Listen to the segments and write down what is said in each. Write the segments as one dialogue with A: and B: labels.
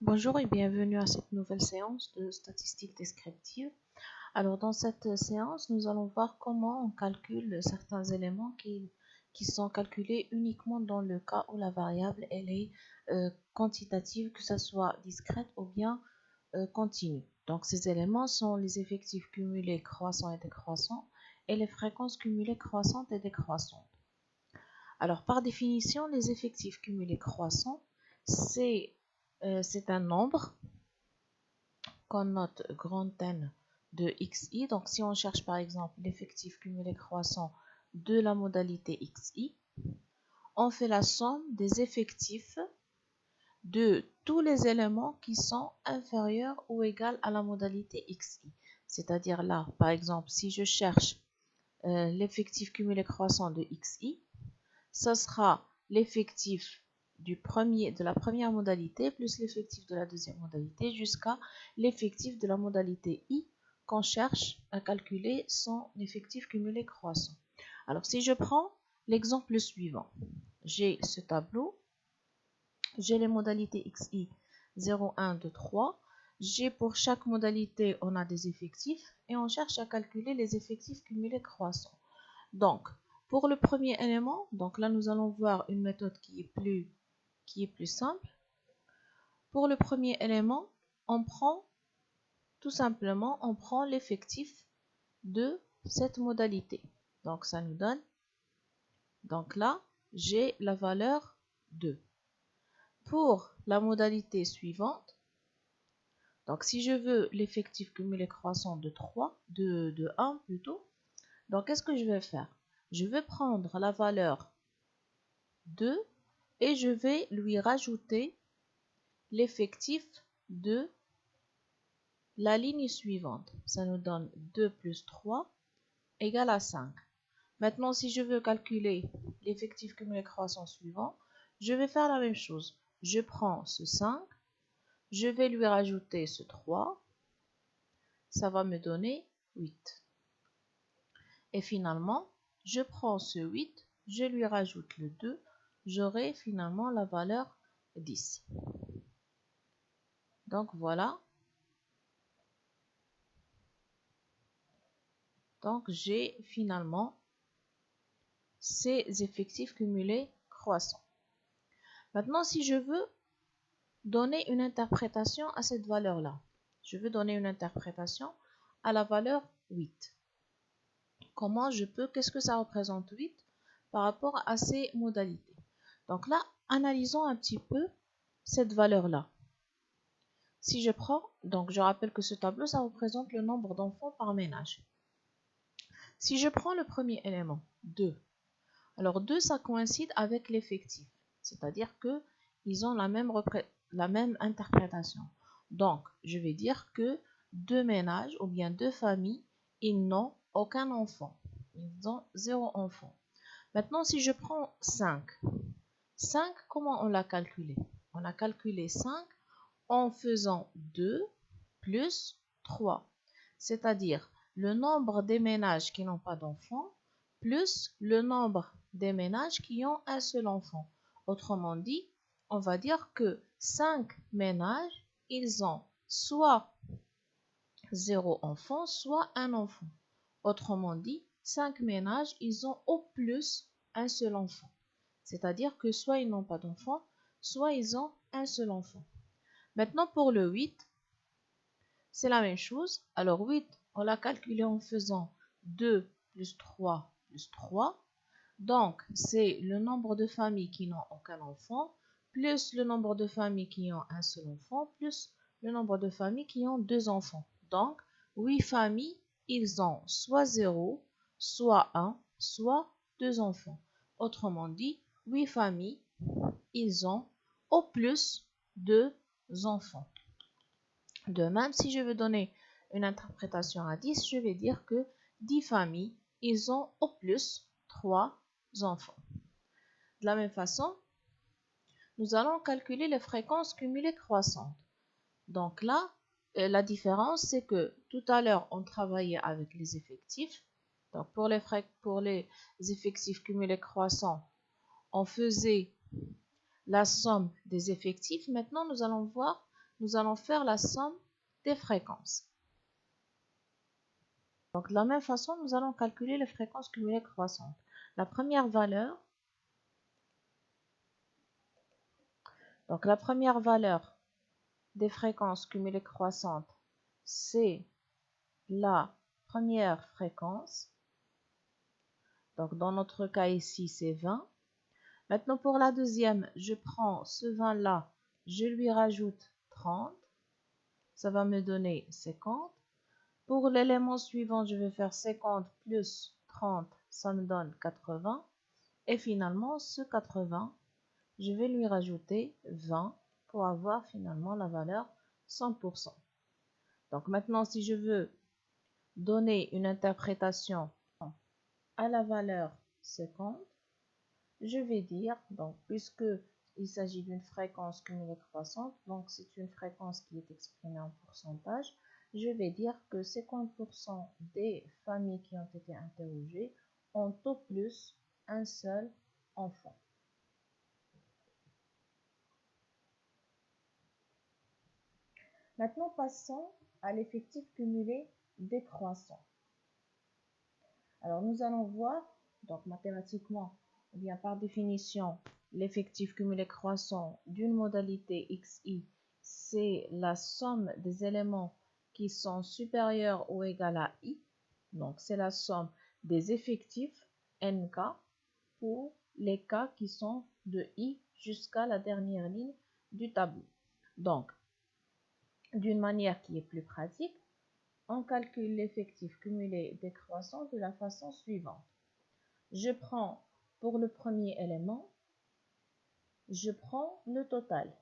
A: Bonjour et bienvenue à cette nouvelle séance de statistiques descriptives. Alors dans cette séance, nous allons voir comment on calcule certains éléments qui sont calculés uniquement dans le cas où la variable elle est quantitative, que ce soit discrète ou bien continue. Donc ces éléments sont les effectifs cumulés croissants et décroissants et les fréquences cumulées croissantes et décroissantes. Alors par définition, les effectifs cumulés croissants, c'est un nombre qu'on note grand N de xi. Donc si on cherche par exemple l'effectif cumulé croissant de la modalité xi, on fait la somme des effectifs de tous les éléments qui sont inférieurs ou égaux à la modalité xi. C'est-à-dire là, par exemple, si je cherche l'effectif cumulé croissant de xi, ce sera l'effectif de la première modalité plus l'effectif de la deuxième modalité jusqu'à l'effectif de la modalité i qu'on cherche à calculer son effectif cumulé croissant. Alors si je prends l'exemple suivant, j'ai ce tableau, j'ai les modalités xi 0, 1, 2, 3. J'ai pour chaque modalité, on a des effectifs et on cherche à calculer les effectifs cumulés croissants. Donc, pour le premier élément, donc là nous allons voir une méthode qui est plus simple. Pour le premier élément, on prend tout simplement l'effectif de cette modalité. Donc ça nous donne, donc là j'ai la valeur 2. Pour la modalité suivante, donc si je veux l'effectif cumulé croissant de 3, de 1 plutôt, donc qu'est-ce que je vais faire? Je vais prendre la valeur 2 et je vais lui rajouter l'effectif de la ligne suivante. Ça nous donne 2 plus 3 égale à 5. Maintenant, si je veux calculer l'effectif cumulé croissant suivant, je vais faire la même chose. Je prends ce 5, je vais lui rajouter ce 3, ça va me donner 8. Et finalement, je prends ce 8, je lui rajoute le 2, j'aurai finalement la valeur 10. Donc voilà. Donc j'ai finalement ces effectifs cumulés croissants. Maintenant, si je veux donner une interprétation à cette valeur-là, je veux donner une interprétation à la valeur 8. Comment je peux, qu'est-ce que ça représente 8 par rapport à ces modalités? Donc là, analysons un petit peu cette valeur-là. Si je prends, donc je rappelle que ce tableau, ça représente le nombre d'enfants par ménage. Si je prends le premier élément, 2, alors 2, ça coïncide avec l'effectif, c'est-à-dire qu'ils ont la même interprétation. Donc, je vais dire que deux ménages ou bien deux familles, ils n'ont aucun enfant. Ils ont 0 enfant. Maintenant, si je prends 5, 5, comment on l'a calculé? On a calculé 5 en faisant 2 plus 3, c'est-à-dire le nombre des ménages qui n'ont pas d'enfants plus le nombre des ménages qui ont un seul enfant. Autrement dit, on va dire que 5 ménages, ils ont soit 0 enfant, soit un enfant. Autrement dit, 5 ménages, ils ont au plus un seul enfant. C'est-à-dire que soit ils n'ont pas d'enfant, soit ils ont un seul enfant. Maintenant, pour le 8, c'est la même chose. Alors 8, on l'a calculé en faisant 2 plus 3 plus 3. Donc, c'est le nombre de familles qui n'ont aucun enfant, plus le nombre de familles qui ont un seul enfant, plus le nombre de familles qui ont 2 enfants. Donc, 8 familles, ils ont soit 0, soit 1, soit 2 enfants. Autrement dit, 8 familles, ils ont au plus 2 enfants. De même, si je veux donner une interprétation à 10, je vais dire que 10 familles, ils ont au plus 3 enfants. De la même façon, nous allons calculer les fréquences cumulées croissantes. Donc là, la différence, c'est que tout à l'heure, on travaillait avec les effectifs. Donc pour les effectifs cumulés croissants, on faisait la somme des effectifs. Maintenant, nous allons voir nous allons faire la somme des fréquences. Donc, de la même façon, nous allons calculer les fréquences cumulées croissantes. La première valeur, des fréquences cumulées croissantes, c'est la première fréquence. Donc, dans notre cas ici, c'est 20. Maintenant, pour la deuxième, je prends ce 20-là, je lui rajoute 30. Ça va me donner 50. Pour l'élément suivant, je vais faire 50 plus 30, ça me donne 80. Et finalement, ce 80, je vais lui rajouter 20 pour avoir finalement la valeur 100%. Donc maintenant, si je veux donner une interprétation à la valeur 50, je vais dire, donc puisque il s'agit d'une fréquence cumulée croissante, donc c'est une fréquence qui est exprimée en pourcentage, je vais dire que 50% des familles qui ont été interrogées ont au plus un seul enfant. Maintenant, passons à l'effectif cumulé décroissant. Alors, nous allons voir, donc mathématiquement, ou bien par définition, l'effectif cumulé croissant d'une modalité xi, c'est la somme des éléments qui sont supérieurs ou égaux à i. Donc, c'est la somme des effectifs nk pour les cas qui sont de i jusqu'à la dernière ligne du tableau. Donc, d'une manière qui est plus pratique, on calcule l'effectif cumulé décroissant de la façon suivante. Je prends pour le premier élément, je prends le total.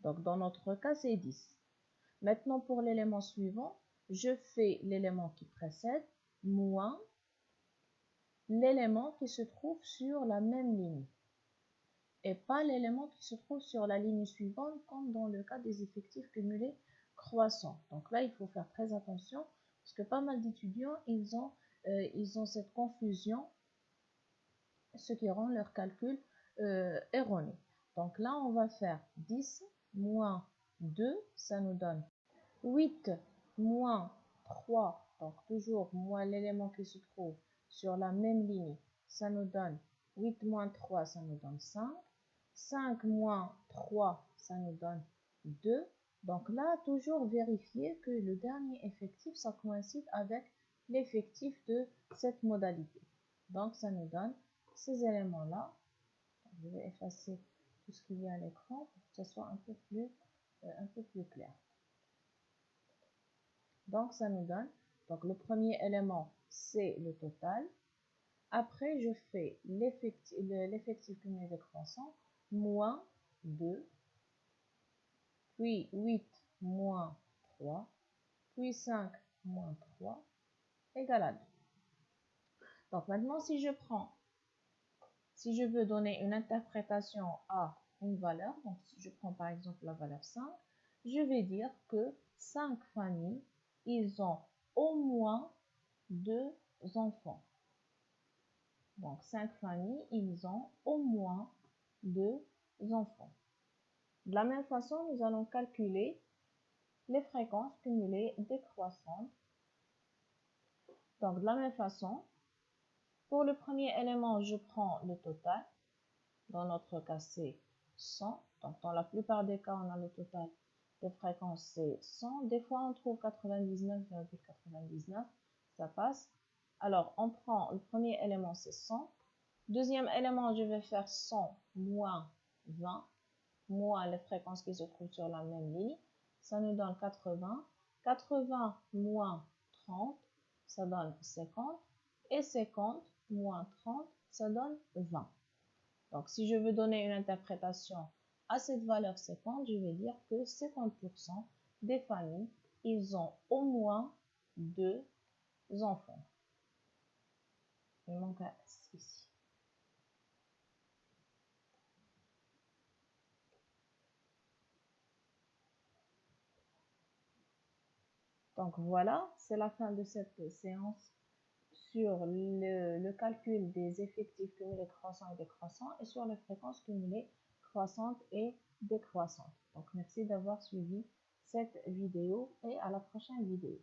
A: Donc dans notre cas, c'est 10. Maintenant pour l'élément suivant, je fais l'élément qui précède moins l'élément qui se trouve sur la même ligne et pas l'élément qui se trouve sur la ligne suivante comme dans le cas des effectifs cumulés croissants. Donc là, il faut faire très attention parce que pas mal d'étudiants, ils ont cette confusion, ce qui rend leur calcul erroné. Donc là, on va faire 10 moins 2, ça nous donne 8 moins 3, donc toujours moins l'élément qui se trouve sur la même ligne, ça nous donne 8 moins 3, ça nous donne 5. 5 moins 3, ça nous donne 2. Donc là, toujours vérifier que le dernier effectif, ça coïncide avec l'effectif de cette modalité. Donc ça nous donne ces éléments-là. Je vais effacer tout ce qu'il y a à l'écran pour que ce soit un peu plus clair. Donc ça nous donne, donc le premier élément, c'est le total. Après, je fais l'effectif cumulé décroissant, moins 2, puis 8 moins 3, puis 5 moins 3, égale à 2. Donc maintenant, si je veux donner une interprétation à une valeur, donc si je prends par exemple la valeur 5, je vais dire que 5 familles, ils ont au moins 2 enfants. Donc 5 familles, ils ont au moins 2 enfants. De la même façon, nous allons calculer les fréquences cumulées décroissantes. Donc de la même façon, pour le premier élément, je prends le total. Dans notre cas, c'est 100. Donc dans la plupart des cas, on a le total des fréquences, c'est 100. Des fois, on trouve 99,99. Ça passe. Alors, on prend le premier élément, c'est 100. Deuxième élément, je vais faire 100 moins 20, moins les fréquences qui se trouvent sur la même ligne. Ça nous donne 80. 80 moins 30, ça donne 50. Et 50 moins 30, ça donne 20. Donc, si je veux donner une interprétation à cette valeur 50, je vais dire que 50% des familles, ils ont au moins 2 enfants. Il manque un S ici. Donc voilà, c'est la fin de cette séance sur le calcul des effectifs cumulés croissants et décroissants et sur les fréquences cumulées croissantes et décroissantes. Donc merci d'avoir suivi cette vidéo et à la prochaine vidéo.